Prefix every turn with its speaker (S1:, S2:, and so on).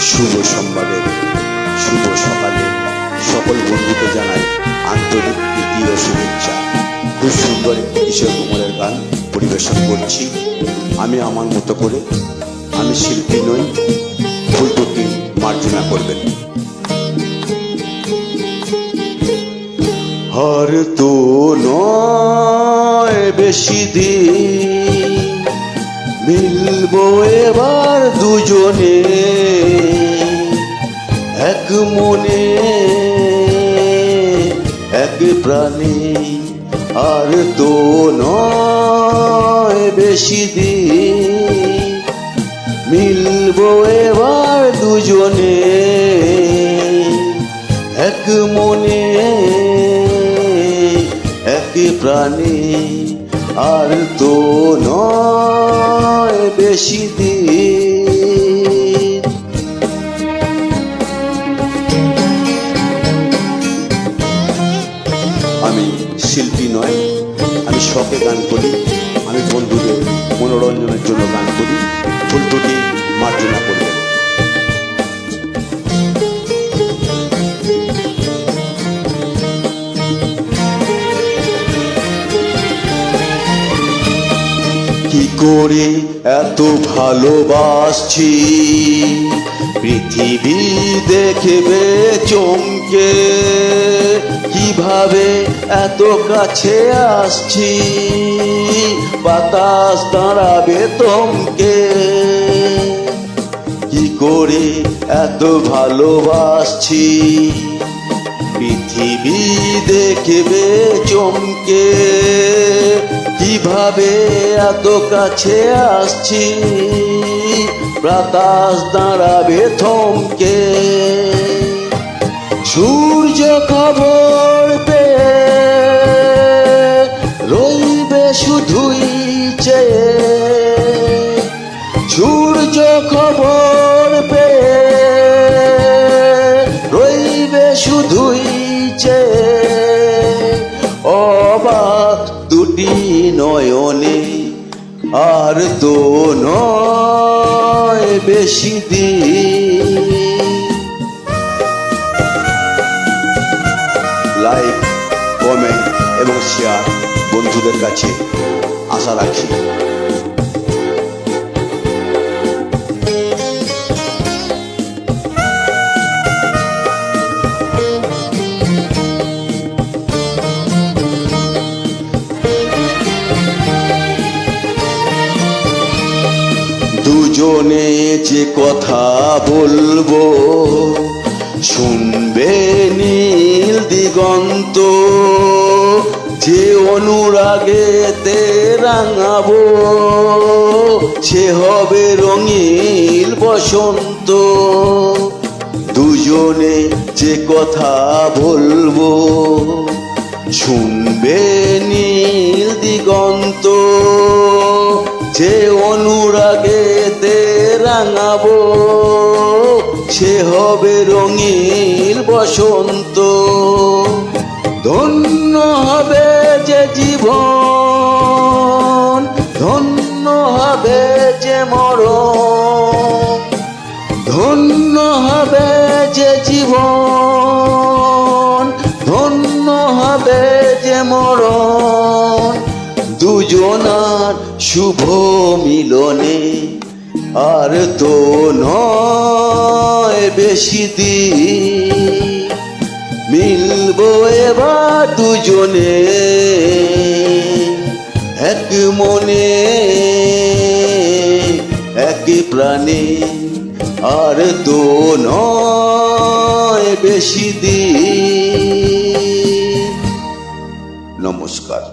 S1: শুভ সোমবারের শুভ সকালে সকল বন্ধুকে জানাই আন্তরিক প্রীতি ও শুভেচ্ছা। খুব সুন্দর একটি কিশোর কুমারের গান পরিবেশন করছি আমি আমার মতো করে। আমি শিল্পী নই, ভুলত্রুটি মার্জনা করবেন। আর তো নয় বেশি দিন মিলবো এবার দুজনে এক মনে এক প্রাণে। আর তো নয় বেশি দিন মিলবো এবার দুজনে এক মনে এক প্রাণে। আর তো নয় বেশি দিন। আমি শিল্পী নয়, আমি শখে গান করি, আমি বন্ধুদের মনোরঞ্জনের জন্য গান করি। ভুলত্রুটি মার্জনা করবেন। কি করে এত ভালোবাসছি পৃথিবী দেখবে চমকে, কিভাবে এত কাছে আসছি বাতাস দাঁড়াবে থমকে। কি করে এত ভালোবাসছি পৃথিবী দেখবে চমকে, কিভাবে এত কাছে আসছি বাতাস দাঁড়াবে থমকে। সূর্য খবর পেয়ে রইবে শুধুই চেয়ে, সূর্য খবর পেয়ে রইবে শুধুই চেয়ে। অবাক দুটি নয়নে আর তো নয় বেশি দিন। লাইক, কমেন্ট এবং শেয়ার বন্ধুদের কাছে আশা রাখি। দুজনে যে কথা বলবো শুনবে নীল দিগন্ত, যে অনুরাগেতে রাঙাবো সে হবে রঙিন বসন্ত। দুজনে যে কথা বলবো শুনবে নীল দিগন্ত, যে অনুরাগেতে রাঙাবো সে হবে রঙিন বসন্ত। ধন্য হবে যে জীবন, ধন্য হবে যে মরণ, ধন্য হবে যে জীবন, ধন্য হবে যে মরণ। দুজনার শুভ মিলনে আর তো নয় বেশি দিন মিলবো এবার দুজনে এক মনে এক প্রাণে। আর তো নয় বেশি দিন। নমস্কার।